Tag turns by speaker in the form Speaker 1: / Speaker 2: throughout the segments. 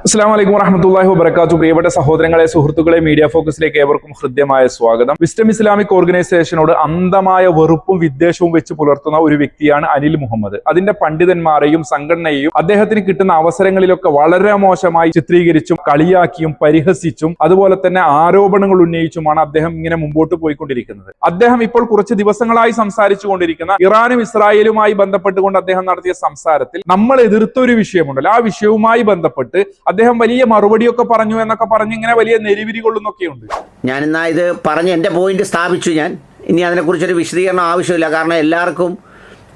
Speaker 1: അസ്സലാമു അലൈക്കും വറഹ്മത്തുള്ളാഹി വബറകാതുഹു. പ്രിയപ്പെട്ട സഹോദരങ്ങളെ, സുഹൃത്തുക്കളെ, മീഡിയ ഫോക്കസിലേക്ക് ഏവർക്കും ഹൃദ്യമായ സ്വാഗതം. വിസ്ഡം ഇസ്ലാമിക് ഓർഗനൈസേഷനോട് അന്ധമായ വെറുപ്പും വിദ്വേഷവും വെച്ച് പുലർത്തുന്ന ഒരു വ്യക്തിയാണ് അനിൽ മുഹമ്മദ്. അതിന്റെ പണ്ഡിതന്മാരെയും സംഘടനയെയും അദ്ദേഹത്തിന് കിട്ടുന്ന അവസരങ്ങളിലൊക്കെ വളരെ മോശമായി ചിത്രീകരിച്ചും കളിയാക്കിയും പരിഹസിച്ചും അതുപോലെ തന്നെ ആരോപണങ്ങൾ ഉന്നയിച്ചുമാണ് അദ്ദേഹം ഇങ്ങനെ മുമ്പോട്ട് പോയിക്കൊണ്ടിരിക്കുന്നത്. അദ്ദേഹം ഇപ്പോൾ കുറച്ച് ദിവസങ്ങളായി സംസാരിച്ചു കൊണ്ടിരിക്കുന്ന ഇറാനും ഇസ്രായേലുമായി ബന്ധപ്പെട്ടുകൊണ്ട് അദ്ദേഹം നടത്തിയ സംസാരത്തിൽ നമ്മൾ എതിർത്ത ഒരു വിഷയമുണ്ടല്ലോ, ആ വിഷയവുമായി ബന്ധപ്പെട്ട് അദ്ദേഹം വലിയ മറുപടിയൊക്കെ പറഞ്ഞു എന്നൊക്കെ പറഞ്ഞ് ഇങ്ങനെ വലിയ നെരിവിരി കൊള്ളുന്നൊക്കെയുണ്ട്.
Speaker 2: ഞാൻ എന്നാ ഇത് പറഞ്ഞ് എൻ്റെ പോയിന്റ് സ്ഥാപിച്ചു. ഞാൻ ഇനി അതിനെക്കുറിച്ചൊരു വിശദീകരണം ആവശ്യമില്ല, കാരണം എല്ലാവർക്കും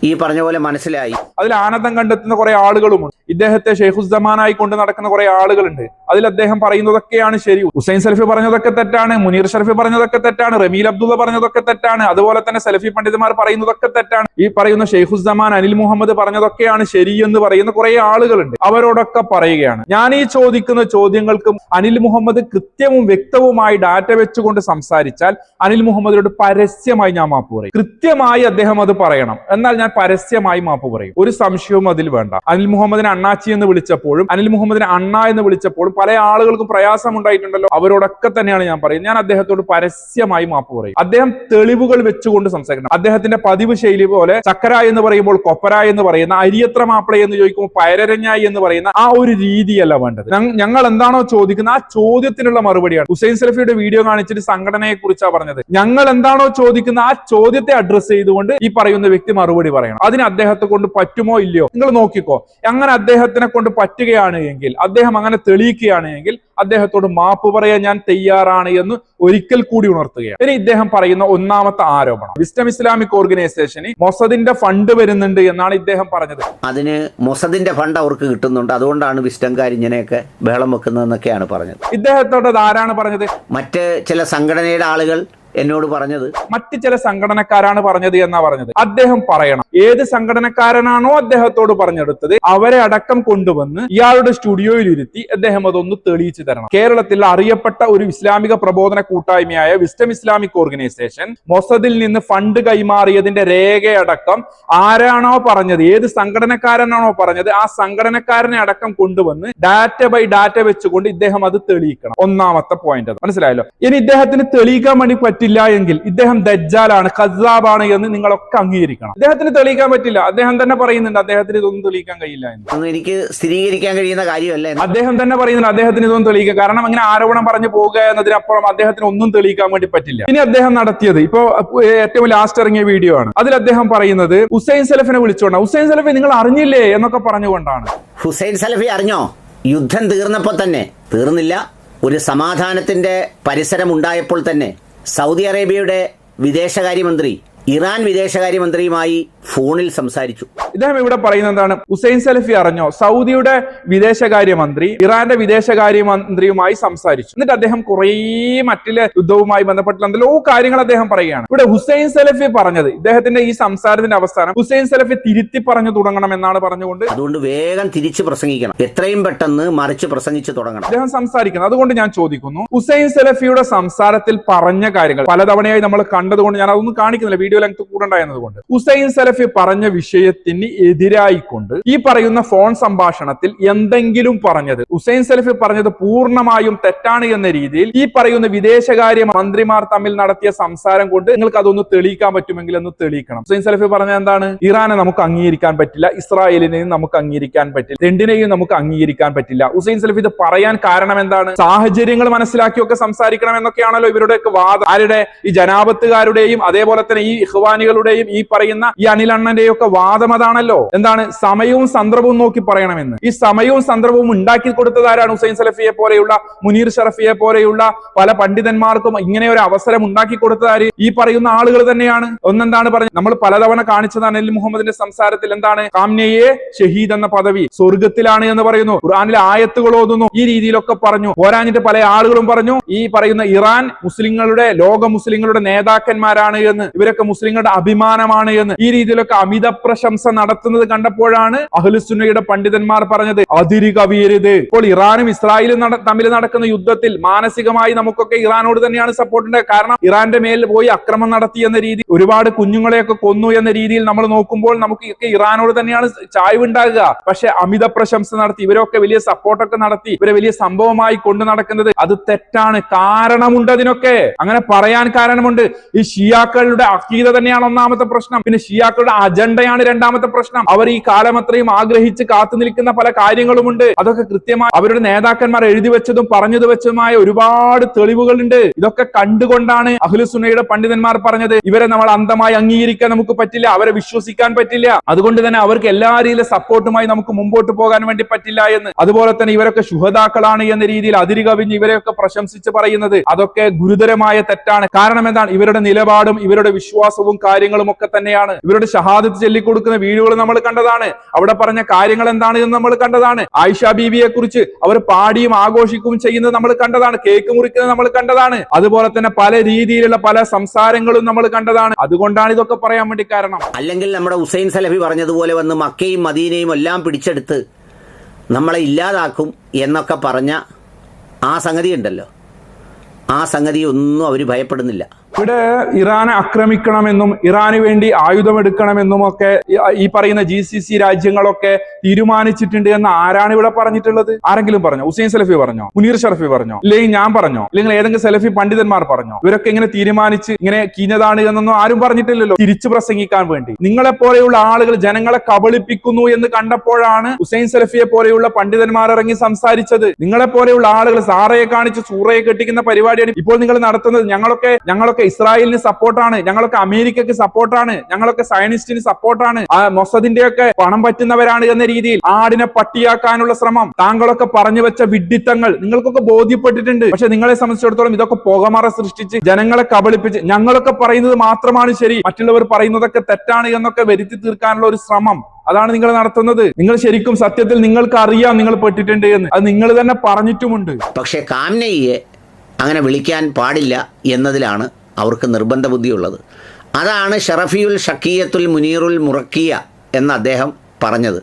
Speaker 2: ഈ പറഞ്ഞ പോലെ മനസ്സിലായി.
Speaker 1: അതിൽ ആനന്ദം കണ്ടെത്തുന്ന കുറെ ആളുകളുമുണ്ട്. ഇദ്ദേഹത്തെ ഷെയ്ഖുസ്സമാനായി കൊണ്ട് നടക്കുന്ന കുറെ ആളുകളുണ്ട്. അതിൽ അദ്ദേഹം പറയുന്നതൊക്കെയാണ് ശരി. ഹുസൈൻ സലഫി പറഞ്ഞതൊക്കെ തെറ്റാണ്, മുനീർ ഷറഫി പറഞ്ഞതൊക്കെ തെറ്റാണ്, റമീൽ അബ്ദുള്ള പറഞ്ഞതൊക്കെ തെറ്റാണ്, അതുപോലെ തന്നെ സലഫി പണ്ഡിതന്മാർ പറയുന്നതൊക്കെ തെറ്റാണ്. ഈ പറയുന്ന ഷെയ്ഖുസ്സമാൻ അനിൽ മുഹമ്മദ് പറഞ്ഞതൊക്കെയാണ് ശരി എന്ന് പറയുന്ന കുറെ ആളുകളുണ്ട്. അവരോടൊക്കെ പറയുകയാണ്, ഞാൻ ഈ ചോദിക്കുന്ന ചോദ്യങ്ങൾക്ക് അനിൽ മുഹമ്മദ് കൃത്യവും വ്യക്തവുമായി ഡാറ്റ വെച്ചുകൊണ്ട് സംസാരിച്ചാൽ അനിൽ മുഹമ്മദിനോട് പരസ്യമായി ഞാൻ മാപ്പ് പറയും. കൃത്യമായി അദ്ദേഹം അത് പറയണം, എന്നാൽ ഞാൻ പരസ്യമായി മാപ്പ് പറയും. ഒരു സംശയവും അതിൽ വേണ്ട. അനിൽ മുഹമ്മദിനെ അണ്ണാച്ചി എന്ന് വിളിച്ചപ്പോഴും അനിൽ മുഹമ്മദിനെ അണ്ണ എന്ന് വിളിച്ചപ്പോഴും പല ആളുകൾക്കും പ്രയാസം ഉണ്ടായിട്ടുണ്ടല്ലോ. അവരോടൊക്കെ തന്നെയാണ് ഞാൻ പറയുന്നത്, ഞാൻ അദ്ദേഹത്തോട് പരസ്യമായി മാപ്പ് പറയും. അദ്ദേഹം തെളിവുകൾ വെച്ചുകൊണ്ട് സംസാരിക്കണം. അദ്ദേഹത്തിന്റെ പതിവ് ശൈലി പോലെ ചക്കര എന്ന് പറയുമ്പോൾ കൊപ്പര എന്ന് പറയുന്ന, അരിയത്ര മാപ്പിള എന്ന് ചോദിക്കുമ്പോൾ പയരരഞ്ഞായി എന്ന് പറയുന്ന ആ ഒരു രീതിയല്ല വേണ്ടത്. ഞങ്ങൾ എന്താണോ ചോദിക്കുന്നത് ആ ചോദ്യത്തിനുള്ള മറുപടിയാണ്. ഹുസൈൻ സലഫിയുടെ വീഡിയോ കാണിച്ചിട്ട് സംഘടനയെ കുറിച്ചാണ് പറഞ്ഞത്. ഞങ്ങൾ എന്താണോ ചോദിക്കുന്നത് ആ ചോദ്യത്തെ അഡ്രസ് ചെയ്തുകൊണ്ട് ഈ പറയുന്ന വ്യക്തി മറുപടി പറയണം. അതിന് അദ്ദേഹത്തെ കൊണ്ട് പറ്റുമോ ഇല്ലയോ നിങ്ങൾ നോക്കിക്കോ. അങ്ങനെ അദ്ദേഹത്തിനെ കൊണ്ട് പറ്റുകയാണ് എങ്കിൽ, അദ്ദേഹം അങ്ങനെ തെളിയിക്കുകയാണ് എങ്കിൽ അദ്ദേഹത്തോട് മാപ്പ് പറയാൻ ഞാൻ തയ്യാറാണ് എന്ന് ഒരിക്കൽ കൂടി ഉണർത്തുകയാണ്. ഇനി ഇദ്ദേഹം പറയുന്ന ഒന്നാമത്തെ ആരോപണം, വിസ്ഡം ഇസ്ലാമിക് ഓർഗനൈസേഷന് മൊസദിന്റെ ഫണ്ട് വരുന്നുണ്ട് എന്നാണ് ഇദ്ദേഹം പറഞ്ഞത്.
Speaker 2: അതിന് മൊസദിന്റെ ഫണ്ട് അവർക്ക് കിട്ടുന്നുണ്ട്, അതുകൊണ്ടാണ് വിസ്ഡംകാർ ഇങ്ങനെയൊക്കെ ബഹളം വെക്കുന്നതെന്നൊക്കെയാണ് പറഞ്ഞത്.
Speaker 1: ഇദ്ദേഹത്തോട് ആരാണ് പറഞ്ഞത്?
Speaker 2: മറ്റ് ചില സംഘടനയുടെ ആളുകൾ എന്നോട് പറഞ്ഞത്.
Speaker 1: മറ്റ് ചില സംഘടനക്കാരാണ് പറഞ്ഞത് എന്നാ പറഞ്ഞത്. അദ്ദേഹം പറയണം ഏത് സംഘടനക്കാരനാണോ അദ്ദേഹത്തോട് പറഞ്ഞെടുത്തത് അവരെ അടക്കം കൊണ്ടുവന്ന് ഇയാളുടെ സ്റ്റുഡിയോയിൽ ഇരുത്തി അദ്ദേഹം അതൊന്ന് തെളിയിച്ചു തരണം. കേരളത്തിൽ അറിയപ്പെട്ട ഒരു ഇസ്ലാമിക പ്രബോധന കൂട്ടായ്മയായ വിസ്ഡം ഇസ്ലാമിക് ഓർഗനൈസേഷൻ മൊസദിൽ നിന്ന് ഫണ്ട് കൈമാറിയതിന്റെ രേഖയടക്കം ആരാണോ പറഞ്ഞത്, ഏത് സംഘടനക്കാരനാണോ പറഞ്ഞത് ആ സംഘടനക്കാരനെ അടക്കം കൊണ്ടുവന്ന് ഡാറ്റ ബൈ ഡാറ്റ വെച്ചുകൊണ്ട് ഇദ്ദേഹം അത് തെളിയിക്കണം. ഒന്നാമത്തെ പോയിന്റ് അത് മനസ്സിലായല്ലോ. ഇനി ഇദ്ദേഹത്തിന് തെളിയിക്കാൻ വേണ്ടി പറ്റില്ല എങ്കിൽ ഇദ്ദേഹം ദജ്ജാലാണ്, ഖസ്സാബാണ് എന്ന് നിങ്ങളൊക്കെ അംഗീകരിക്കണം. അദ്ദേഹത്തിന് തെളിയിക്കാൻ പറ്റില്ല. അദ്ദേഹം തന്നെ പറയുന്നുണ്ട് അദ്ദേഹത്തിന് ഇതൊന്നും തെളിയിക്കാൻ കഴിയില്ല എന്ന്.
Speaker 2: എനിക്ക് സ്ഥിരീകരിക്കാൻ കഴിയുന്ന കാര്യമല്ല.
Speaker 1: അദ്ദേഹം തന്നെ പറയുന്നുണ്ട് അദ്ദേഹത്തിന് ഇതൊന്നും തെളിയിക്കാം. കാരണം അങ്ങനെ ആരോപണം പറഞ്ഞു പോകുക എന്നതിനപ്പുറം അദ്ദേഹത്തിന് ഒന്നും തെളിയിക്കാൻ വേണ്ടി പറ്റില്ല. ഇനി അദ്ദേഹം നടത്തിയത് ഇപ്പോ ഏറ്റവും ലാസ്റ്റ് ഇറങ്ങിയ വീഡിയോ ആണ്. അതിൽ അദ്ദേഹം പറയുന്നത് ഹുസൈൻ സലഫിനെ വിളിച്ചോണ്ടാണ്. ഹുസൈൻ സലഫി നിങ്ങൾ അറിഞ്ഞില്ലേ എന്നൊക്കെ പറഞ്ഞുകൊണ്ടാണ്.
Speaker 2: ഹുസൈൻ സലഫി അറിഞ്ഞോ? യുദ്ധം തീർന്നപ്പോ തന്നെ, തീർന്നില്ല, ഒരു സമാധാനത്തിന്റെ പരിസരം ഉണ്ടായപ്പോൾ തന്നെ സൗദി അറേബ്യയുടെ വിദേശകാര്യമന്ത്രി ഇറാൻ വിദേശകാര്യമന്ത്രിയുമായി ഫോണിൽ സംസാരിച്ചു.
Speaker 1: ഇദ്ദേഹം ഇവിടെ പറയുന്നത് എന്താണ്? ഹുസൈൻ സലഫി അറിഞ്ഞോ സൗദിയുടെ വിദേശകാര്യമന്ത്രി ഇറാന്റെ വിദേശകാര്യമന്ത്രിയുമായി സംസാരിച്ചു. എന്നിട്ട് അദ്ദേഹം കുറേ മറ്റിലെ യുദ്ധവുമായി ബന്ധപ്പെട്ടുള്ള എന്തെല്ലോ കാര്യങ്ങൾ അദ്ദേഹം പറയുകയാണ്. ഇവിടെ ഹുസൈൻ സലഫി പറഞ്ഞത്, ഇദ്ദേഹത്തിന്റെ ഈ സംസാരത്തിന്റെ അവസാനം ഹുസൈൻ സലഫി തിരുത്തി പറഞ്ഞു തുടങ്ങണം എന്നാണ് പറഞ്ഞുകൊണ്ട്,
Speaker 2: അതുകൊണ്ട് വേഗം തിരിച്ചു പ്രസംഗിക്കണം, എത്രയും പെട്ടെന്ന് മറിച്ച് പ്രസംഗിച്ചു തുടങ്ങണം
Speaker 1: അദ്ദേഹം സംസാരിക്കുന്നത്. അതുകൊണ്ട് ഞാൻ ചോദിക്കുന്നു, ഹുസൈൻ സലഫിയുടെ സംസാരത്തിൽ പറഞ്ഞ കാര്യങ്ങൾ പലതവണയായി നമ്മൾ കണ്ടതുകൊണ്ട് ഞാൻ അതൊന്നും കാണിക്കുന്നില്ല, വീഡിയോ ലെങ്ത് കൂടണ്ടായെന്നതുകൊണ്ട്. ഹുസൈൻ സലഫി പറഞ്ഞ വിഷയത്തിന് എതിരായിക്കൊണ്ട് ഈ പറയുന്ന ഫോൺ സംഭാഷണത്തിൽ എന്തെങ്കിലും പറഞ്ഞത്, ഹുസൈൻ സലഫി പറഞ്ഞത് പൂർണ്ണമായും തെറ്റാണ് എന്ന രീതിയിൽ ഈ പറയുന്ന വിദേശകാര്യ മന്ത്രിമാർ തമ്മിൽ നടത്തിയ സംസാരം കൊണ്ട് നിങ്ങൾക്ക് അതൊന്ന് തെളിയിക്കാൻ പറ്റുമെങ്കിൽ ഒന്ന് തെളിയിക്കണം. ഹുസൈൻ സലഫി പറഞ്ഞത് എന്താണ്? ഇറാനെ നമുക്ക് അംഗീകരിക്കാൻ പറ്റില്ല, ഇസ്രായേലിനെയും നമുക്ക് അംഗീകരിക്കാൻ പറ്റില്ല, രണ്ടിനെയും നമുക്ക് അംഗീകരിക്കാൻ പറ്റില്ല. ഹുസൈൻ സലഫി ഇത് പറയാൻ കാരണം എന്താണ്? സാഹചര്യങ്ങൾ മനസ്സിലാക്കിയൊക്കെ സംസാരിക്കണം എന്നൊക്കെയാണല്ലോ ഇവരുടെയൊക്കെ വാദം. ആരുടെ? ഈ ജനാപത്തുകാരുടെയും അതേപോലെ തന്നെ ഈ ഇഖ്വാനികളുടെയും ഈ പറയുന്ന ഈ അനിലണ്ണന്റെയും ഒക്കെ വാദം അതാണല്ലോ. എന്താണ്? സമയവും സന്ദർഭവും നോക്കി പറയണമെന്ന്. ഈ സമയവും സന്ദർഭവും ഉണ്ടാക്കി കൊടുത്തതാരാണ്? ഹുസൈൻ സലഫിയെ പോലെയുള്ള, മുനീർ ഷറഫിയെ പോലെയുള്ള പല പണ്ഡിതന്മാർക്കും ഇങ്ങനെ ഒരു അവസരം ഉണ്ടാക്കി കൊടുത്തതാര്? ഈ പറയുന്ന ആളുകൾ തന്നെയാണ്. ഒന്നെന്താണ് പറഞ്ഞത്? നമ്മൾ പലതവണ കാണിച്ചതാണ് അനിൽ മുഹമ്മദിന്റെ സംസാരത്തിൽ. എന്താണ്? കാംനയെ ഷഹീദ് എന്ന പദവി സ്വർഗത്തിലാണ് എന്ന് പറയുന്നു, ഖുർആനിലെ ആയത്തുകൾ ഓതുന്നു, ഈ രീതിയിലൊക്കെ പറഞ്ഞു. പോരാഞ്ഞിട്ട് പല ആളുകളും പറഞ്ഞു ഈ പറയുന്ന ഇറാൻ മുസ്ലിങ്ങളുടെ, ലോക മുസ്ലിങ്ങളുടെ നേതാക്കന്മാരാണ് എന്ന്, ഇവരൊക്കെ മുസ്ലിങ്ങളുടെ അഭിമാനമാണ് എന്ന്, ഈ രീതിയിൽ രീതിയിലൊക്കെ അമിത പ്രശംസ നടത്തുന്നത് കണ്ടപ്പോഴാണ് അഹ്ലുസുന്നയുടെ പണ്ഡിതന്മാർ പറഞ്ഞത് അതിര് കവിയരുത്. ഇപ്പോൾ ഇറാനും ഇസ്രായേലും തമ്മിൽ നടക്കുന്ന യുദ്ധത്തിൽ മാനസികമായി നമുക്കൊക്കെ ഇറാനോട് തന്നെയാണ് സപ്പോർട്ട് ഉണ്ട്. കാരണം ഇറാന്റെ മേൽ പോയി അക്രമം നടത്തി എന്ന രീതി, ഒരുപാട് കുഞ്ഞുങ്ങളെയൊക്കെ കൊന്നു എന്ന രീതിയിൽ നമ്മൾ നോക്കുമ്പോൾ നമുക്ക് ഇറാനോട് തന്നെയാണ് ചായ്വ് ഉണ്ടാകുക. പക്ഷെ അമിത പ്രശംസ നടത്തി ഇവരൊക്കെ വലിയ സപ്പോർട്ടൊക്കെ നടത്തി ഇവരെ വലിയ സംഭവമായി കൊണ്ടു നടക്കുന്നത് അത് തെറ്റാണ്. കാരണമുണ്ട് അതിനൊക്കെ, അങ്ങനെ പറയാൻ കാരണമുണ്ട്. ഈ ഷിയാക്കളുടെ അഖീദ തന്നെയാണ് ഒന്നാമത്തെ പ്രശ്നം. പിന്നെ ഷിയാക്കളുടെ അജണ്ടയാണ് രണ്ടാമത്തെ പ്രശ്നം. അവർ ഈ കാലം അത്രയും ആഗ്രഹിച്ച് കാത്തു നിൽക്കുന്ന പല കാര്യങ്ങളുമുണ്ട്. അതൊക്കെ കൃത്യമായി അവരുടെ നേതാക്കന്മാർ എഴുതി വെച്ചതും പറഞ്ഞത് വെച്ചതുമായ ഒരുപാട് തെളിവുകളുണ്ട്. ഇതൊക്കെ കണ്ടുകൊണ്ടാണ് അഹ്ലുസുന്നയുടെ പണ്ഡിതന്മാർ പറഞ്ഞത് ഇവരെ നമ്മൾ അന്ധമായി അംഗീകരിക്കാൻ നമുക്ക് പറ്റില്ല, അവരെ വിശ്വസിക്കാൻ പറ്റില്ല. അതുകൊണ്ട് തന്നെ അവർക്ക് എല്ലാ രീതിയിലും സപ്പോർട്ടുമായി നമുക്ക് മുമ്പോട്ട് പോകാൻ വേണ്ടി പറ്റില്ല എന്ന്. അതുപോലെ തന്നെ ഇവരൊക്കെ ശുഹദാക്കളാണ് എന്ന രീതിയിൽ അതിര് കവിഞ്ഞ് ഇവരെയൊക്കെ പ്രശംസിച്ച് പറയുന്നത് അതൊക്കെ ഗുരുതരമായ തെറ്റാണ്. കാരണം എന്താണ്? ഇവരുടെ നിലപാടും ഇവരുടെ വിശ്വാസവും കാര്യങ്ങളും ഒക്കെ തന്നെയാണ്. ഇവരുടെ ഷഹാദത്ത് ചൊല്ലിക്കൊടുക്കുന്ന വീഡിയോകൾ നമ്മൾ കണ്ടതാണ്. അവിടെ പറഞ്ഞ കാര്യങ്ങൾ എന്താണ് എന്ന് നമ്മൾ കണ്ടതാണ്. ആയിഷ ബീവിയെ കുറിച്ച് അവർ പാടിയും ആഘോഷിക്കുകയും ചെയ്യുന്നത് നമ്മൾ കണ്ടതാണ്. കേക്ക് മുറിക്കുന്നത് നമ്മൾ കണ്ടതാണ്. അതുപോലെ തന്നെ പല രീതിയിലുള്ള പല സംസാരങ്ങളും നമ്മൾ കണ്ടതാണ്. അതുകൊണ്ടാണ് ഇതൊക്കെ പറയാൻ വേണ്ടി കാരണം.
Speaker 2: അല്ലെങ്കിൽ നമ്മുടെ ഹുസൈൻ സലഫി പറഞ്ഞതുപോലെ വന്ന് മക്കയും മദീനയും എല്ലാം പിടിച്ചെടുത്ത് നമ്മളെ ഇല്ലാതാക്കും എന്നൊക്കെ പറഞ്ഞ ആ സംഗതി ഉണ്ടല്ലോ, ആ സംഗതി ഒന്നും അവർ ഭയപ്പെടുന്നില്ല.
Speaker 1: ഇവിടെ ഇറാനെ ആക്രമിക്കണമെന്നും ഇറാന് വേണ്ടി ആയുധമെടുക്കണമെന്നും ഒക്കെ ഈ പറയുന്ന GCC രാജ്യങ്ങളൊക്കെ തീരുമാനിച്ചിട്ടുണ്ട് എന്ന് ആരാണ് ഇവിടെ പറഞ്ഞിട്ടുള്ളത്? ആരെങ്കിലും പറഞ്ഞോ? ഹുസൈൻ സലഫി പറഞ്ഞോ? മുനീർ ഷറഫി പറഞ്ഞോ? ഇല്ലെങ്കിൽ ഞാൻ പറഞ്ഞോ? ഇല്ലെങ്കിൽ ഏതെങ്കിലും സലഫി പണ്ഡിതന്മാർ പറഞ്ഞോ? ഇവരൊക്കെ ഇങ്ങനെ തീരുമാനിച്ച് ഇങ്ങനെ കീഞ്ഞതാണ് എന്നൊന്നും ആരും പറഞ്ഞിട്ടില്ലല്ലോ. തിരിച്ചു പ്രസംഗിക്കാൻ വേണ്ടി നിങ്ങളെ പോലെയുള്ള ആളുകൾ ജനങ്ങളെ കബളിപ്പിക്കുന്നു എന്ന് കണ്ടപ്പോഴാണ് ഹുസൈൻ സലഫിയെ പോലെയുള്ള പണ്ഡിതന്മാർ ഇറങ്ങി സംസാരിച്ചത്. നിങ്ങളെ പോലെയുള്ള ആളുകൾ സാറയെ കാണിച്ച് സൂറയെ കെട്ടിക്കുന്ന പരിപാടിയാണ് ഇപ്പോൾ നിങ്ങൾ നടത്തുന്നത്. ഞങ്ങളൊക്കെ ഇസ്രായേലിന് സപ്പോർട്ടാണ്, ഞങ്ങളൊക്കെ അമേരിക്കക്ക് സപ്പോർട്ടാണ്, ഞങ്ങളൊക്കെ സയനിസ്റ്റിന് സപ്പോർട്ടാണ്, മൊസദിന്റെ ഒക്കെ പണം പറ്റുന്നവരാണ് എന്ന രീതിയിൽ ആടിനെ പട്ടിയാക്കാനുള്ള ശ്രമം, താങ്കളൊക്കെ പറഞ്ഞു വെച്ച വിഡ്ഢിത്തങ്ങൾ നിങ്ങൾക്കൊക്കെ ബോധ്യപ്പെട്ടിട്ടുണ്ട്. പക്ഷെ നിങ്ങളെ സംബന്ധിച്ചിടത്തോളം ഇതൊക്കെ പുകമറ സൃഷ്ടിച്ച് ജനങ്ങളെ കബളിപ്പിച്ച് ഞങ്ങളൊക്കെ പറയുന്നത് മാത്രമാണ് ശരി, മറ്റുള്ളവർ പറയുന്നതൊക്കെ തെറ്റാണ് എന്നൊക്കെ വരുത്തി തീർക്കാനുള്ള ഒരു ശ്രമം അതാണ് നിങ്ങൾ നടത്തുന്നത്. നിങ്ങൾ ശരിക്കും സത്യത്തിൽ നിങ്ങൾക്ക് അറിയാം നിങ്ങൾ പെട്ടിട്ടുണ്ട് എന്ന്, അത് നിങ്ങൾ തന്നെ പറഞ്ഞിട്ടുമുണ്ട്.
Speaker 2: പക്ഷെ കാംനയെ അങ്ങനെ വിളിക്കാൻ പാടില്ല എന്നതിലാണ് അവർക്ക് നിർബന്ധ ബുദ്ധിയുള്ളത്. അതാണ് ഷറഫിയുൽ ഷക്കിയത്തുൽ മുനീറുൽ മുറക്കിയ എന്ന് അദ്ദേഹം പറഞ്ഞത്.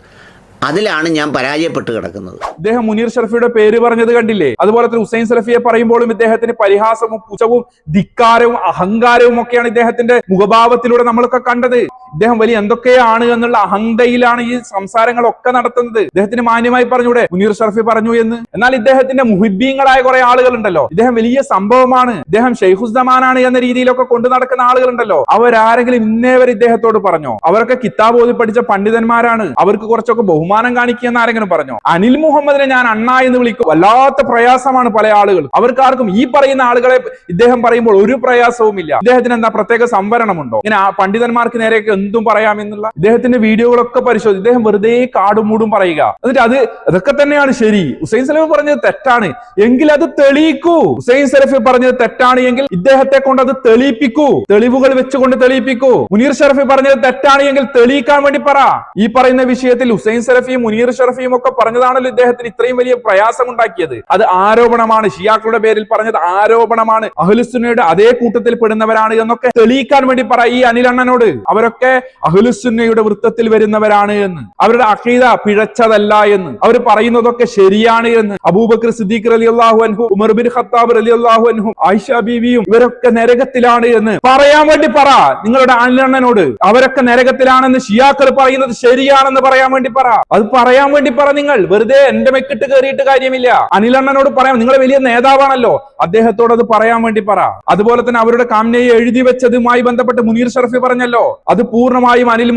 Speaker 2: അതിലാണ് ഞാൻ പരാജയപ്പെട്ട് കിടക്കുന്നത്.
Speaker 1: ഇദ്ദേഹം മുനീർ ഷറഫിയുടെ പേര് പറഞ്ഞത് കണ്ടില്ലേ? അതുപോലെ തന്നെ ഹുസൈൻ സലഫിയെ പറയുമ്പോഴും ഇദ്ദേഹത്തിന് പരിഹാസവും പുച്ഛവും ധിക്കാരവും അഹങ്കാരവും ഒക്കെയാണ് ഇദ്ദേഹത്തിന്റെ മുഖഭാവത്തിലൂടെ നമ്മളൊക്കെ കണ്ടത്. ഇദ്ദേഹം വലിയ എന്തൊക്കെയാണ് എന്നുള്ള അഹന്തയിലാണ് ഈ സംസാരങ്ങളൊക്കെ നടത്തുന്നത്. ഇദ്ദേഹത്തിന് മാന്യമായി പറഞ്ഞൂടെ മുനീർ ഷറഫി പറഞ്ഞു എന്ന്? എന്നാൽ ഇദ്ദേഹത്തിന്റെ മുഹിബ്ബീങ്ങളായ കുറെ ആളുകളുണ്ടല്ലോ, ഇദ്ദേഹം വലിയ സംഭവമാണ്, ഇദ്ദേഹം ഷെയ്ഖുസ്സമാനാണ് എന്ന രീതിയിലൊക്കെ കൊണ്ടു നടക്കുന്ന ആളുകളുണ്ടല്ലോ, അവരാരെങ്കിലും ഇന്നേ വരെ ഇദ്ദേഹത്തോട് പറഞ്ഞോ? അവരൊക്കെ കിതാബ് ഓതി പഠിച്ച പണ്ഡിതന്മാരാണ്, അവർക്ക് കുറച്ചൊക്കെ ബഹുമാനം കാണിക്കുക എന്ന് ആരെങ്കിലും പറഞ്ഞോ? അനിൽ മുഹമ്മദിനെ ഞാൻ അണ്ണ എന്ന് വിളിക്കും, വല്ലാത്ത പ്രയാസമാണ് പല ആളുകൾ. അവർക്കാർക്കും ഈ പറയുന്ന ആളുകളെ ഇദ്ദേഹം പറയുമ്പോൾ ഒരു പ്രയാസവും ഇല്ല. ഇദ്ദേഹത്തിന് എന്താ പ്രത്യേക സംവരണമുണ്ടോ? ഇങ്ങനെ പണ്ഡിതന്മാർക്ക് നേരെയൊക്കെ എന്തും പറയാമെന്നുള്ള ഇദ്ദേഹത്തിന്റെ വീഡിയോകളൊക്കെ പരിശോധിച്ച് ഇദ്ദേഹം വെറുതെ കാടും മൂടും പറയുക. എന്നിട്ട് അതൊക്കെ തന്നെയാണ് ശരി. ഹുസൈൻ സലഫി പറഞ്ഞത് തെറ്റാണ് എങ്കിൽ അത് തെളിയിക്കൂ. ഹുസൈൻ സലഫി പറഞ്ഞത് തെറ്റാണ് എങ്കിൽ ഇദ്ദേഹത്തെ കൊണ്ട് അത് തെളിയിപ്പിക്കൂ, തെളിവുകൾ വെച്ചുകൊണ്ട് തെളിയിപ്പിക്കൂ. മുനീർ ഷറഫി പറഞ്ഞത് തെറ്റാണ് എങ്കിൽ തെളിയിക്കാൻ വേണ്ടി പറ. ഈ പറയുന്ന വിഷയത്തിൽ ഹുസൈൻ സലഫിയും മുനീർ ഷറഫിയും ഒക്കെ പറഞ്ഞതാണല്ലോ ഇദ്ദേഹത്തിന് ഇത്രയും വലിയ പ്രയാസം ഉണ്ടാക്കിയത്. അത് ആരോപണമാണ്, ഷിയാക്കളുടെ പേരിൽ പറഞ്ഞത് ആരോപണമാണ്, അഹ്ലുസുന്നയുടെ അതേ കൂട്ടത്തിൽ പെടുന്നവരാണ് എന്നൊക്കെ തെളിയിക്കാൻ വേണ്ടി പറ ഈ അനിലണ്ണനോട്. അവരൊക്കെ അഹ്ലുസുന്നയുടെ വൃത്തത്തിൽ വരുന്നവരാണ് എന്ന്, അവരുടെ അഖീദ പിഴച്ചതല്ല എന്ന്, അവർ പറയുന്നതൊക്കെ ശരിയാണ് എന്ന്. അബൂബക്കർ സിദ്ദീഖ് റളിയല്ലാഹു അൻഹു, ഉമർ ബിൻ ഖത്താബ് റളിയല്ലാഹു അൻഹു, ആയിഷ ബീവിയും ഇവരൊക്കെ നരകത്തിലാണ് എന്ന് പറയാൻ വേണ്ടി പറ നിങ്ങളുടെ അനിലണ്ണനോട്. അവരൊക്കെ നരകത്തിലാണെന്ന് ഷിയാക്കൾ പറയുന്നത് ശരിയാണെന്ന് പറയാൻ വേണ്ടി പറ. അത് പറയാൻ വേണ്ടി പറ. നിങ്ങൾ വെറുതെ എന്റെ മെക്കിട്ട് കയറിയിട്ട് കാര്യമില്ല. അനിലണ്ണനോട് പറയാം, നിങ്ങളെ വലിയ നേതാവാണല്ലോ, അദ്ദേഹത്തോട് അത് പറയാൻ വേണ്ടി പറ. അതുപോലെ തന്നെ അവരുടെ കാംനയെ എഴുതി വെച്ചതുമായി ബന്ധപ്പെട്ട് മുനീർ ഷറഫി പറഞ്ഞല്ലോ, അത് പൂർണ്ണമായും അനിൽ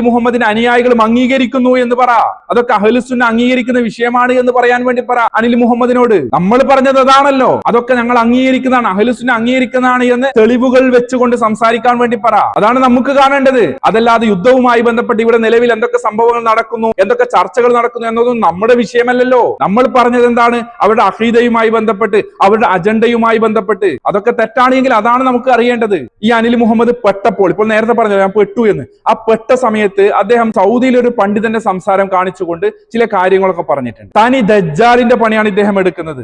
Speaker 1: മുഹമ്മദിന്റെ അനുയായികളും അംഗീകരിക്കുന്നു എന്ന് പറ. അതൊക്കെ അഹ്ലുസുന്ന അംഗീകരിക്കുന്ന വിഷയമാണ് എന്ന് പറയാൻ വേണ്ടി പറ അനിൽ മുഹമ്മദിനോട്. നമ്മൾ പറഞ്ഞത് അതാണല്ലോ, അതൊക്കെ ഞങ്ങൾ അംഗീകരിക്കുന്നതാണ്, അഹ്ലുസുന്ന അംഗീകരിക്കുന്നതാണ് എന്ന് തെളിവുകൾ വെച്ചുകൊണ്ട് സംസാരിക്കാൻ വേണ്ടി പറ. അതാണ് നമുക്ക് കാണേണ്ടത്. അതല്ലാതെ യുദ്ധവുമായി ബന്ധപ്പെട്ട് ഇവിടെ നിലവിൽ എന്തൊക്കെ സംഭവങ്ങൾ നടക്കുന്നു, എന്തൊക്കെ ചർച്ചകൾ നടക്കുന്നു എന്നതൊന്നും നമ്മുടെ വിഷയമല്ലല്ലോ. നമ്മൾ പറഞ്ഞത് എന്താണ്? അവരുടെ അഖീദയുമായി ബന്ധപ്പെട്ട്, അവരുടെ അജണ്ടയുമായി ബന്ധപ്പെട്ട്. അതൊക്കെ തെറ്റാണെങ്കിൽ അതാണ് നമുക്ക് അറിയേണ്ടത്. ഈ അനിൽ മുഹമ്മദ് പെട്ടപ്പോൾ, ഇപ്പോൾ നേരത്തെ പറഞ്ഞു ഞാൻ പെട്ടു എന്ന്, ആ പെട്ട സമയത്ത് അദ്ദേഹം സൗദിയിലെ ഒരു പണ്ഡിതന്റെ സംസാരം കാണിച്ചുകൊണ്ട് ചില കാര്യങ്ങളൊക്കെ പറഞ്ഞിട്ടുണ്ട്. തനി ദജ്ജാലിന്റെ പണിയാണ് ഇദ്ദേഹം എടുക്കുന്നത്.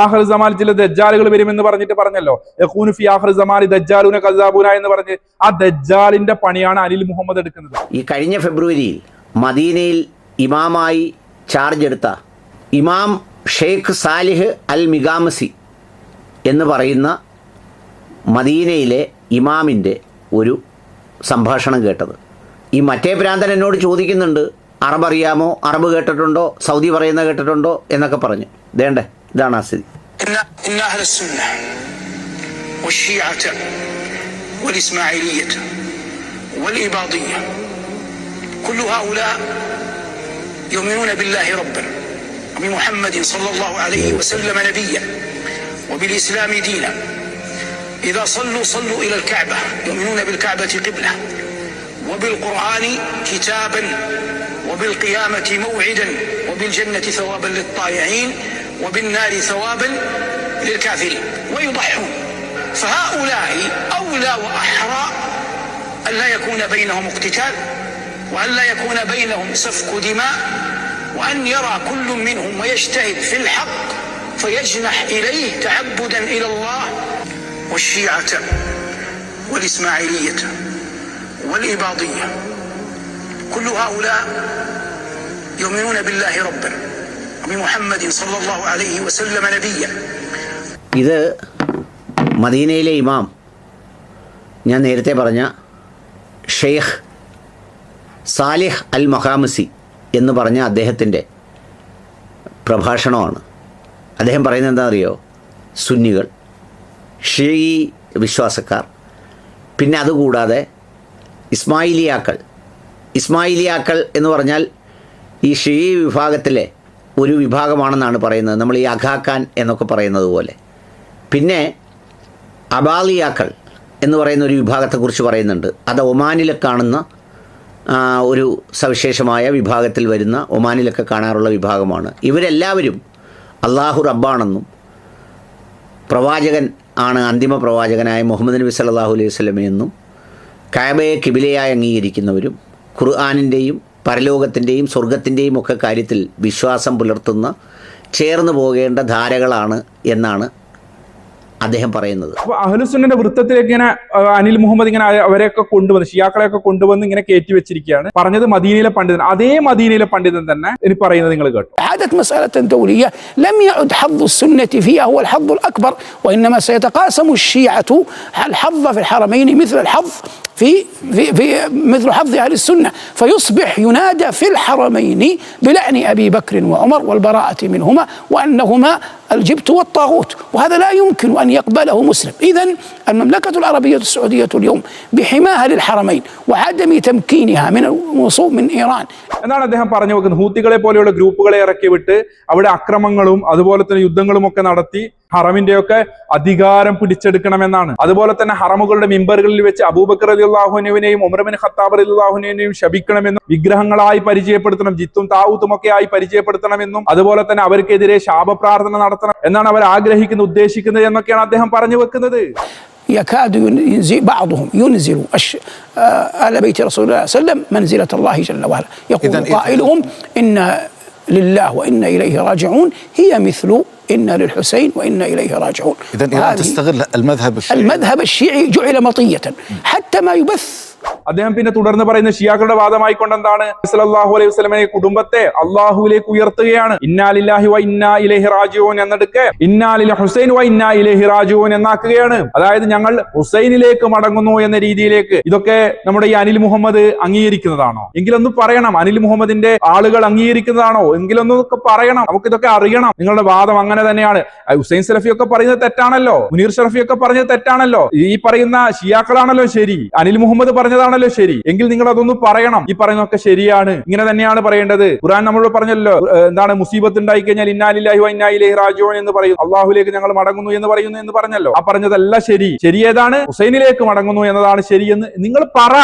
Speaker 1: ആഖിർ സമാനിൽ ചില ദജ്ജാലുകൾ വരുമെന്ന് പറഞ്ഞല്ലോ. യഖൂനു ഫി ആഖിർ സമാനി ദജ്ജാലൂന കസ്സാബൂന എന്ന് പറഞ്ഞ് ആ ദജ്ജാലിന്റെ പണിയാണ് അനിൽ മുഹമ്മദ് എടുക്കുന്നത്.
Speaker 2: ഈ കഴിഞ്ഞ ഫെബ്രുവരിയിൽ മദീനയിൽ ഇമാമായി ചാർജ് എടുത്ത ഇമാം ഷെയ്ഖ് സാലിഹ് അൽ മിഗാമസി എന്ന് പറയുന്ന മദീനയിലെ ഇമാമിൻ്റെ ഒരു സംഭാഷണം കേട്ടത്. ഈ മറ്റേ ഭ്രാന്തൻ എന്നോട് ചോദിക്കുന്നുണ്ട്, അറബ് അറിയാമോ, അറബ് കേട്ടിട്ടുണ്ടോ, സൗദി പറയുന്നത് കേട്ടിട്ടുണ്ടോ എന്നൊക്കെ പറഞ്ഞു. ദേണ്ടേ, ഇതാണ് ആ സ്ഥിതി.
Speaker 3: يؤمنون بالله ربا وبمحمد صلى الله عليه وسلم نبيا وبالإسلام دينا إذا صلوا إلى الكعبة يؤمنون بالكعبة قبلة وبالقرآن كتابا وبالقيامة موعدا وبالجنة ثوابا للطائعين وبالنار ثوابا للكافرين ويضحون فهؤلاء أولى وأحرى أن لا يكون بينهم اقتتال وأن لا يكون بينهم سفك دماء وأن يرى كل منهم ويجتهد في الحق فيجنح إليه تعبدا إلى الله. والشيعة والإسماعيلية والإباضية كل هؤلاء يؤمنون بالله ربا وبمحمد صلى الله عليه وسلم نبيا.
Speaker 2: ഇത് മദീനയിലെ ഇമാം, ഞാൻ നേരത്തെ പറഞ്ഞ ഷെയ്ഖ് സാലിഹ് അൽ മഖാമസി എന്ന് പറഞ്ഞ അദ്ദേഹത്തിൻ്റെ പ്രഭാഷണമാണ്. അദ്ദേഹം പറയുന്നത് എന്താണെന്നറിയോ? സുന്നികൾ, ഷിഈ വിശ്വാസക്കാർ, പിന്നെ അതുകൂടാതെ ഇസ്മായിലിയാക്കൾ എന്ന് പറഞ്ഞാൽ ഈ ഷിഈ വിഭാഗത്തിലെ ഒരു വിഭാഗമാണെന്നാണ് പറയുന്നത്. നമ്മൾ ഈ അഖാഖാൻ എന്നൊക്കെ പറയുന്നത് പോലെ. പിന്നെ അബാലിയാക്കൾ എന്ന് പറയുന്ന ഒരു വിഭാഗത്തെക്കുറിച്ച് പറയുന്നുണ്ട്. അത് ഒമാനിലെ കാണുന്ന ഒരു സവിശേഷമായ വിഭാഗത്തിൽ വരുന്ന, ഒമാനിലൊക്കെ കാണാറുള്ള വിഭാഗമാണ്. ഇവരെല്ലാവരും അള്ളാഹു റബ്ബാണെന്നും പ്രവാചകൻ ആണ് അന്തിമ പ്രവാചകനായ മുഹമ്മദ് നബി സല്ലല്ലാഹു അലൈഹി വസല്ലമയെന്നും കഅബയെ കിബിലയായി അംഗീകരിക്കുന്നവരും ഖുർആനിൻ്റെയും പരലോകത്തിൻ്റെയും സ്വർഗത്തിൻ്റെയും ഒക്കെ കാര്യത്തിൽ വിശ്വാസം പുലർത്തുന്ന, ചേർന്ന് പോകേണ്ട ധാരകളാണ് എന്നാണ് അദ്ദേഹം പറയുന്നത്.
Speaker 1: അപ്പൊ അഹ്ലുസുന്നന്റെ വൃത്തത്തിലേക്ക് ഇങ്ങനെ അനിൽ മുഹമ്മദ് ഇങ്ങനെ അവരെയൊക്കെ കൊണ്ടുവന്ന്, ഷിയാക്കളെയൊക്കെ കൊണ്ടുവന്ന് ഇങ്ങനെ കയറ്റി വെച്ചിരിക്കുകയാണ്. പറഞ്ഞത് മദീനയിലെ പണ്ഡിതൻ, അതേ മദീനയിലെ പണ്ഡിതൻ തന്നെ ഇനി പറയുന്നത് നിങ്ങൾ കേട്ടോ.
Speaker 4: عادت مسألة دولية لم يعد حظ السنة فيها هو الحظ الأكبر، وإنما سيتقاسم الشيعة الحظ في الحرمين مثل الحظ في مثل حظ أهل السنة، فيصبح ينادى في الحرمين بلعن أبي بكر وعمر والبراءة منهما وأنهما الجبت والطاغوت، وهذا لا يمكن أن يقبله مسلم. إذن المملكة العربية السعودية اليوم بحماها للحرمين وعدم تمكينها من الوصول من إيران.
Speaker 1: എന്നാണ് അദ്ദേഹം പറഞ്ഞു വെക്കുന്നത്. ഹൂത്തികളെ പോലെയുള്ള ഗ്രൂപ്പുകളെ ഇറക്കി വിട്ട് അവിടെ അക്രമങ്ങളും അതുപോലെ തന്നെ യുദ്ധങ്ങളും ഒക്കെ നടത്തി ഹറമിന്റെയൊക്കെ അധികാരം പിടിച്ചെടുക്കണമെന്നാണ്. അതുപോലെ തന്നെ ഹറമുകളുടെ മിമ്പറുകളിൽ വെച്ച് അബൂബക്കർ റളിയല്ലാഹു അൻഹുവിനെയും ഉമർ ഇബ്നു ഖത്താബ് റളിയല്ലാഹു അൻഹുവിനെയും ശപിക്കണമെന്നും വിഗ്രഹങ്ങളായി പരിചയപ്പെടുത്തണം, ജിത്തും താവൂത്തും ഒക്കെ ആയി പരിചയപ്പെടുത്തണമെന്നും അതുപോലെ തന്നെ അവർക്കെതിരെ ശാപപ്രാർത്ഥന നടത്തണം എന്നാണ് അവർ ആഗ്രഹിക്കുന്നത്, ഉദ്ദേശിക്കുന്നത് എന്നൊക്കെയാണ് അദ്ദേഹം പറഞ്ഞു വെക്കുന്നത്.
Speaker 4: يكاد بعضهم ينزل آل بيت رسول الله صلى الله عليه وسلم منزلة الله جل وعلا، يقول قائلهم إنا لله وإنا إليه راجعون هي مثل إنا للحسين وإنا إليه راجعون.
Speaker 5: إذن إيران تستغل المذهب الشيعي
Speaker 4: جعل مطية حتى ما يبث.
Speaker 1: അദ്ദേഹം പിന്നെ തുടർന്ന് പറയുന്ന ഷിയാക്കളുടെ വാദമായിക്കൊണ്ട് എന്താണ്, സല്ലല്ലാഹു അലൈഹി വസല്ലമയെ കുടുംബത്തെ അള്ളാഹുവിലേക്ക് ഉയർത്തുകയാണ്. ഇന്നാ ലില്ലാഹി വ ഇന്നാ ഇലൈഹി റാജിഊൻ എന്നെടുക്കെ ഇന്നാ ലിൽ ഹുസൈൻ വ ഇന്നാ ഇലൈഹി റാജിഊൻ എന്നാക്കുകയാണ്. അതായത് ഞങ്ങൾ ഹുസൈനിലേക്ക് മടങ്ങുന്നു എന്ന രീതിയിലേക്ക്. ഇതൊക്കെ നമ്മുടെ ഈ അനിൽ മുഹമ്മദ് അംഗീകരിക്കുന്നതാണോ? എങ്കിലൊന്ന് പറയണം. അനിൽ മുഹമ്മദിന്റെ ആളുകൾ അംഗീകരിക്കുന്നതാണോ? എങ്കിലൊന്നൊക്കെ പറയണം. നമുക്കിതൊക്കെ അറിയണം. നിങ്ങളുടെ വാദം അങ്ങനെ തന്നെയാണ്. ഹുസൈൻ സലഫി ഒക്കെ പറയുന്നത് തെറ്റാണല്ലോ, മുനീർ ഷറഫി ഒക്കെ പറഞ്ഞത് തെറ്റാണല്ലോ, ഈ പറയുന്ന ഷിയാക്കളാണല്ലോ ശരി, അനിൽ മുഹമ്മദ് പറഞ്ഞതാണല്ലോ ശരി, എങ്കിൽ നിങ്ങൾ അതൊന്നും പറയണം. ഈ പറയുന്നതൊക്കെ ശരിയാണ്, ഇങ്ങനെ തന്നെയാണ് പറയേണ്ടത്. ഖുർആൻ നമ്മളോട് പറഞ്ഞല്ലോ, എന്താണ് മുസീബത്ത് ഉണ്ടായി കഴിഞ്ഞാൽ ഇന്നാ ലില്ലാഹി വ ഇന്നാ ഇലൈഹി റാജിഊൻ എന്ന് പറയും, അള്ളാഹുലേക്ക് ഞങ്ങൾ മടങ്ങുന്നു എന്ന് പറയുന്നു എന്ന് പറഞ്ഞല്ലോ. ആ പറഞ്ഞതല്ല ശരി. ശരി ഏതാണ്? ഹുസൈനിലേക്ക് മടങ്ങുന്നു എന്നതാണ് ശരിയെന്ന് നിങ്ങൾ പറ.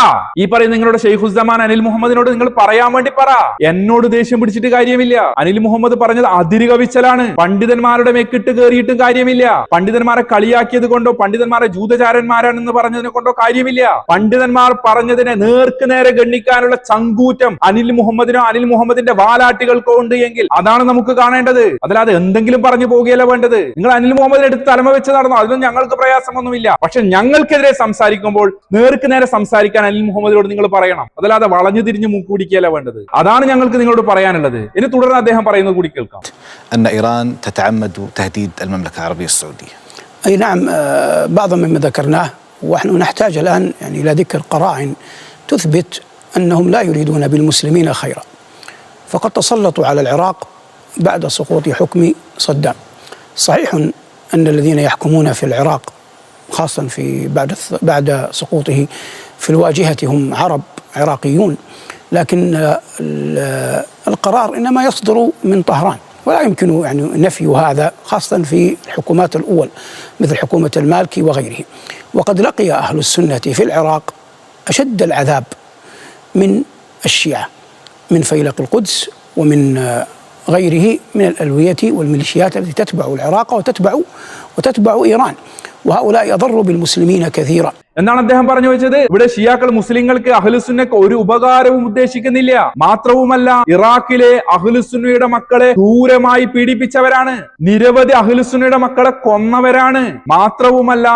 Speaker 1: ഈ പറയുന്ന നിങ്ങളുടെ ഷെയ്ഖുസ്സമാൻ അനിൽ മുഹമ്മദിനോട് നിങ്ങൾ പറയാൻ വേണ്ടി പറ. എന്നോട് ദേഷ്യം പിടിച്ചിട്ട് കാര്യമില്ല. അനിൽ മുഹമ്മദ് പറഞ്ഞത് അതിര് കവിച്ചലാണ്. പണ്ഡിതന്മാരുടെ മെക്കിട്ട് കയറിയിട്ടും കാര്യമില്ല. പണ്ഡിതന്മാരെ കളിയാക്കിയത് കൊണ്ടോ പണ്ഡിതന്മാരെ ജൂതചാരന്മാരാണെന്ന് പറഞ്ഞതിനെ കൊണ്ടോ കാര്യമില്ല. പണ്ഡിതന്മാർ പറഞ്ഞതിനെ നേർക്ക് നേരെ ഗണ്ണിക്കാനുള്ള ചങ്കൂറ്റം അനിൽ മുഹമ്മദിനോ അനിൽ മുഹമ്മദിന്റെ വാലാട്ടികൾക്കോ ഉണ്ട് എങ്കിൽ അതാണ് നമുക്ക് കാണേണ്ടത്. അതല്ലാതെ എന്തെങ്കിലും പറഞ്ഞു പോകുകയല്ല വേണ്ടത്. നിങ്ങൾ അനിൽ മുഹമ്മദിനെ എടുത്ത് തലമ വെച്ച് നടന്നോ, അതിനും ഞങ്ങൾക്ക് പ്രയാസമൊന്നുമില്ല. പക്ഷെ ഞങ്ങൾക്കെതിരെ സംസാരിക്കുമ്പോൾ നേർക്ക് നേരെ സംസാരിക്കാൻ അനിൽ മുഹമ്മദിനോട് നിങ്ങൾ പറയണം. അതല്ലാതെ വളഞ്ഞു തിരിഞ്ഞു മൂക്കുപിടിക്കുകയല്ല വേണ്ടത്. അതാണ് ഞങ്ങൾക്ക് നിങ്ങളോട് പറയാനുള്ളത്. ഇനി തുടർന്ന് അദ്ദേഹം പറയുന്നത് കൂടി കേൾക്കാം.
Speaker 5: أن إيران تتعمد تهديد المملكة العربية السعودية.
Speaker 4: أي نعم، بعض مما ذكرناه، ونحن نحتاج الآن يعني إلى ذكر قرائن تثبت أنهم لا يريدون بالمسلمين خيرا. فقد تسلطوا على العراق بعد سقوط حكم صدام. صحيح أن الذين يحكمون في العراق خاصة بعد سقوطه في الواجهة هم عرب عراقيون، لكن القرار إنما يصدر من طهران، ولا يمكن يعني نفي هذا، خاصة في الحكومات الأول مثل حكومة المالكي وغيره. وقد لقي أهل السنة في العراق أشد العذاب من الشيعة، من فيلق القدس ومن غيره من الألوية والميليشيات التي تتبع العراق وتتبع إيران، وهؤلاء يضروا بالمسلمين كثيرا.
Speaker 1: എന്നാണ് അദ്ദേഹം പറഞ്ഞു വെച്ചത്. ഇവിടെ ഷിയാക്കൾ മുസ്ലിങ്ങൾക്ക് അഹ്ലുസുന്നക്ക് ഒരു ഉപകാരവും ഉദ്ദേശിക്കുന്നില്ല. മാത്രവുമല്ല, ഇറാഖിലെ അഹ്ലുസുന്നയുടെ മക്കളെ ക്രൂരമായി പീഡിപ്പിച്ചവരാണ്. നിരവധി അഹ്ലുസുന്നയുടെ മക്കളെ കൊന്നവരാണ്. മാത്രവുമല്ല,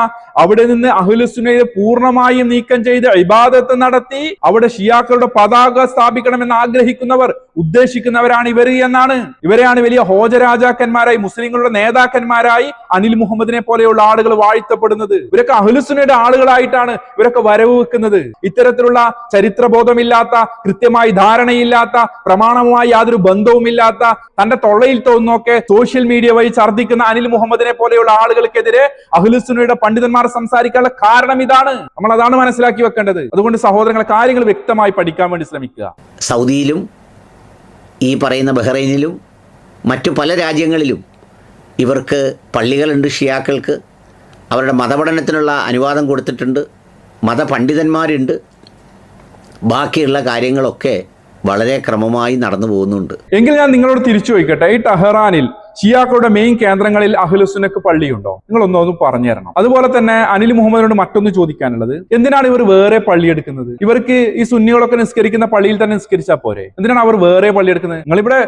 Speaker 1: അവിടെ നിന്ന് അഹ്ലുസുന്നയെ പൂർണ്ണമായും നീക്കം ചെയ്ത് ഇബാദത്ത് നടത്തി അവിടെ ഷിയാക്കളുടെ പതാക സ്ഥാപിക്കണമെന്ന് ആഗ്രഹിക്കുന്നവർ ഉദ്ദേശിക്കുന്നവരാണ് ഇവരെയാണ് വലിയ ഹോജരാജാക്കന്മാരായി മുസ്ലിങ്ങളുടെ നേതാക്കന്മാരായി അനിൽ മുഹമ്മദിനെ പോലെയുള്ള ആളുകൾ വാഴ്ത്തപ്പെടുന്നത്. ഇവരൊക്കെ അഹ്ലുസുന്നയുടെ ആളുകളായിട്ടാണ് ഇവരൊക്കെ വരവ് വെക്കുന്നത്. ഇത്തരത്തിലുള്ള ചരിത്രബോധമില്ലാത്ത, കൃത്യമായി ധാരണയില്ലാത്ത, പ്രമാണവുമായി യാതൊരു ബന്ധവുമില്ലാത്ത, തന്റെ തൊള്ളയിൽ തോന്നുന്നൊക്കെ സോഷ്യൽ മീഡിയ വഴി ഛർദ്ദിക്കുന്ന അനിൽ മുഹമ്മദിനെ പോലെയുള്ള ആളുകൾക്കെതിരെ അഹ്ലുസുന്നയുടെ പണ്ഡിതന്മാർ സംസാരിക്കാനുള്ള കാരണം ഇതാണ്. നമ്മൾ അതാണ് മനസ്സിലാക്കി വെക്കേണ്ടത്. അതുകൊണ്ട് സഹോദരങ്ങളെ, കാര്യങ്ങൾ വ്യക്തമായി പഠിക്കാൻ വേണ്ടി ശ്രമിക്കുക.
Speaker 2: സൗദിയിലും ഈ പറയുന്ന ബഹ്റൈനിലും മറ്റു പല രാജ്യങ്ങളിലും ഇവർക്ക് പള്ളികളുണ്ട്. ഷിയാക്കൾക്ക് അവരുടെ മതപഠനത്തിനുള്ള അനുവാദം കൊടുത്തിട്ടുണ്ട്. മതപണ്ഡിതന്മാരുണ്ട്. ബാക്കിയുള്ള കാര്യങ്ങളൊക്കെ വളരെ ക്രമമായി നടന്നു പോകുന്നുണ്ട്.
Speaker 1: എങ്കിൽ ഞാൻ നിങ്ങളോട് തിരിച്ചു ചോദിക്കട്ടെ, ഈ ടെഹ്റാനിൽ ഷിയാക്കളുടെ മെയിൻ കേന്ദ്രങ്ങളിൽ അഹ്ലുസുന്നക്ക് പള്ളിയുണ്ടോ? നിങ്ങളൊന്നും പറഞ്ഞു തരണം. അതുപോലെ തന്നെ അനിൽ മുഹമ്മദിനോട് മറ്റൊന്ന് ചോദിക്കാനുള്ളത്, എന്തിനാണ് ഇവർ വേറെ പള്ളി എടുക്കുന്നത്? ഇവർക്ക് ഈ സുന്നികളൊക്കെ നിസ്കരിക്കുന്ന പള്ളിയിൽ തന്നെ നിസ്കരിച്ചാൽ പോരെ? എന്തിനാണ് അവർ വേറെ പള്ളി എടുക്കുന്നത്? നിങ്ങളിവിടെ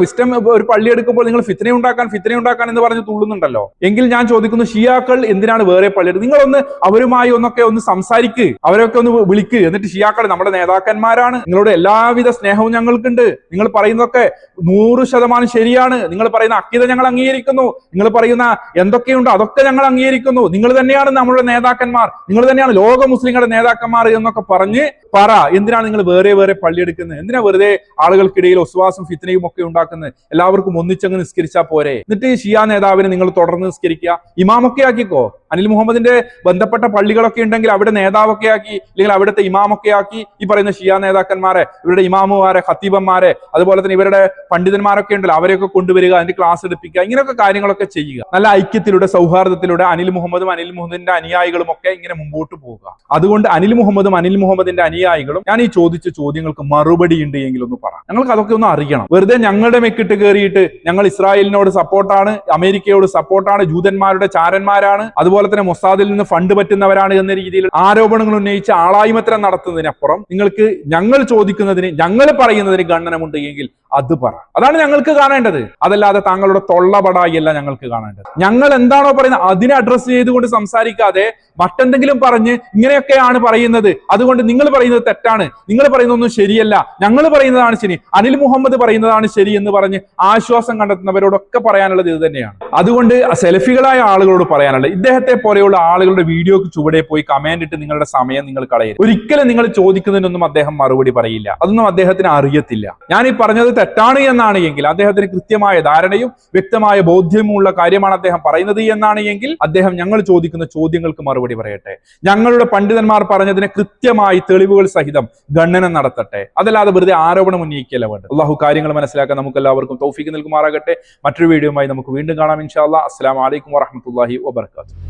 Speaker 1: വിസ്റ്റം ഒരു പള്ളി എടുക്കുമ്പോൾ നിങ്ങൾ ഫിത്ന ഉണ്ടാക്കാൻ എന്ന് പറഞ്ഞ് തുള്ളുന്നുണ്ടല്ലോ. എങ്കിൽ ഞാൻ ചോദിക്കുന്നു, ഷിയാക്കൾ എന്തിനാണ് വേറെ പള്ളി എടുക്കുന്നത്? നിങ്ങളൊന്ന് അവരുമായി ഒന്ന് സംസാരിക്ക്, അവരൊക്കെ ഒന്ന് വിളിക്ക്. എന്നിട്ട് ഷിയാക്കൾ നമ്മുടെ നേതാക്കന്മാരാണ്, നിങ്ങളുടെ എല്ലാവിധ സ്നേഹവും ഞങ്ങൾക്കുണ്ട്, നിങ്ങൾ പറയുന്നതൊക്കെ 100% ശരിയാണ്, നിങ്ങൾ പറയുന്ന അക്കീദ ഞങ്ങൾ അംഗീകരിക്കുന്നു, നിങ്ങൾ പറയുന്ന എന്തൊക്കെയുണ്ടോ അതൊക്കെ ഞങ്ങൾ അംഗീകരിക്കുന്നു, നിങ്ങൾ തന്നെയാണ് നമ്മുടെ നേതാക്കന്മാർ, നിങ്ങൾ തന്നെയാണ് ലോക മുസ്ലിങ്ങളുടെ നേതാക്കന്മാർ എന്നൊക്കെ പറഞ്ഞ് പറ. എന്തിനാണ് നിങ്ങൾ വേറെ വേറെ പള്ളി എടുക്കുന്നത്? എന്തിനാ വെറുതെ ആളുകൾക്കിടയിൽ ഒസ്വാസും ഫിത്നയും ഒക്കെ ഉണ്ടാക്കുന്നത്? എല്ലാവർക്കും ഒന്നിച്ചങ്ങ് നിസ്കരിച്ചാൽ പോരെ? എന്നിട്ട് ഷിയ നേതാവിനെ നിങ്ങൾ തുടർന്ന് നിസ്കരിക്കുക, ഇമാമൊക്കെ ആക്കിക്കോ. അനിൽ മുഹമ്മദിന്റെ ബന്ധപ്പെട്ട പള്ളികളൊക്കെ ഉണ്ടെങ്കിൽ അവിടെ നേതാവൊക്കെ ആക്കി, അല്ലെങ്കിൽ അവിടുത്തെ ഇമാമൊക്കെ ആക്കി ഈ പറയുന്ന ഷിയ നേതാക്കന്മാരെ, ഇവരുടെ ഇമാമുമാരെ, ഖത്തീബന്മാരെ, അതുപോലെ തന്നെ ഇവരുടെ പണ്ഡിതന്മാരൊക്കെ ഉണ്ടല്ലോ, അവരെയൊക്കെ കൊണ്ടുവരിക, അതിന്റെ ക്ലാസ് എടുപ്പിക്കുക, ഇങ്ങനെയൊക്കെ കാര്യങ്ങളൊക്കെ ചെയ്യുക. നല്ല ഐക്യത്തിലൂടെ, സൗഹാർദ്ദത്തിലൂടെ അനിൽ മുഹമ്മദും അനിൽ മുഹമ്മദിന്റെ അനുയായികളും ഒക്കെ ഇങ്ങനെ മുമ്പോട്ട് പോവുക. അതുകൊണ്ട് അനിൽ മുഹമ്മദിന്റെ അനുയായികളും ഞാൻ ഈ ചോദിച്ച ചോദ്യങ്ങൾക്ക് മറുപടി ഉണ്ട് എങ്കിൽ ഒന്ന് പറ. ഞങ്ങൾക്ക് അതൊക്കെ ഒന്ന് അറിയണം. വെറുതെ ഞങ്ങളുടെ മെക്കിട്ട് കയറിയിട്ട് ഞങ്ങൾ ഇസ്രായേലിനോട് സപ്പോർട്ടാണ്, അമേരിക്കയോട് സപ്പോർട്ടാണ്, ജൂതന്മാരുടെ ചാരന്മാരാണ്, അതുപോലെ തന്നെ മൊസാദിൽ നിന്ന് ഫണ്ട് പറ്റുന്നവരാണ് എന്ന രീതിയിൽ ആരോപണങ്ങൾ ഉന്നയിച്ച് ആളായ്മത്തരം നടത്തുന്നതിനപ്പുറം നിങ്ങൾക്ക് ഞങ്ങൾ ചോദിക്കുന്നതിന്, ഞങ്ങൾ പറയുന്നതിന് ഗണ്ണനമുണ്ട് എങ്കിൽ അത് പറ. അതാണ് ഞങ്ങൾക്ക് കാണേണ്ടത്. അതല്ലാതെ താങ്കളുടെ തൊള്ളപടായിയല്ല ഞങ്ങൾക്ക് കാണേണ്ടത്. ഞങ്ങൾ എന്താണോ പറയുന്നത് അതിനെ അഡ്രസ് ചെയ്തുകൊണ്ട് സംസാരിക്കാതെ മറ്റെന്തെങ്കിലും പറഞ്ഞ് ഇങ്ങനെയൊക്കെയാണ് പറയുന്നത്, അതുകൊണ്ട് നിങ്ങൾ പറയുന്നത് തെറ്റാണ്, നിങ്ങൾ പറയുന്നതൊന്നും ശരിയല്ല, ഞങ്ങൾ പറയുന്നതാണ് ശരി, അനിൽ മുഹമ്മദ് പറയുന്നതാണ് ശരി എന്ന് പറഞ്ഞ് ആശ്വാസം കണ്ടെത്തുന്നവരോടൊക്കെ പറയാനുള്ളത് ഇത് തന്നെയാണ്. അതുകൊണ്ട് സെൽഫികളായ ആളുകളോട് പറയാനുള്ളത്, ഇദ്ദേഹത്തെ പോലെയുള്ള ആളുകളുടെ വീഡിയോക്ക് ചുവടെ പോയി കമന്റ് ഇട്ട് നിങ്ങളുടെ സമയം നിങ്ങൾ കളയരുത്. ഒരിക്കലും നിങ്ങൾ ചോദിക്കുന്നതിനൊന്നും അദ്ദേഹം മറുപടി പറയില്ല. അതൊന്നും അദ്ദേഹത്തിന് അറിയത്തില്ല. ഞാൻ ഈ പറഞ്ഞത് തെറ്റാണ് എന്നാണ് എങ്കിൽ, അദ്ദേഹത്തിന് കൃത്യമായ ധാരണയും വ്യക്തമായ ബോധ്യമുള്ള കാര്യമാണ് അദ്ദേഹം പറയുന്നത് എന്നാണ് എങ്കിൽ, അദ്ദേഹം ഞങ്ങൾ ചോദിക്കുന്ന ചോദ്യങ്ങൾക്ക് മറുപടി പറയട്ടെ. ഞങ്ങളുടെ പണ്ഡിതന്മാർ പറഞ്ഞതിനെ കൃത്യമായി തെളിവുകൾ സഹിതം ഗണ്ണനം നടത്തട്ടെ. അതല്ലാതെ വെറുതെ ആരോപണം ഉന്നയിക്കല്ല വേണ്ടത്. അള്ളാഹു കാര്യങ്ങൾ മനസ്സിലാക്കാൻ നമുക്ക് എല്ലാവർക്കും തൗഫീഖ് നൽകുമാറാകട്ടെ. മറ്റൊരു വീഡിയോയുമായി നമുക്ക് വീണ്ടും കാണാം ഇൻഷാ അല്ലാഹ്. അസ്സലാമു അലൈക്കും വറഹ്മത്തുള്ളാഹി വബറകാതുഹു.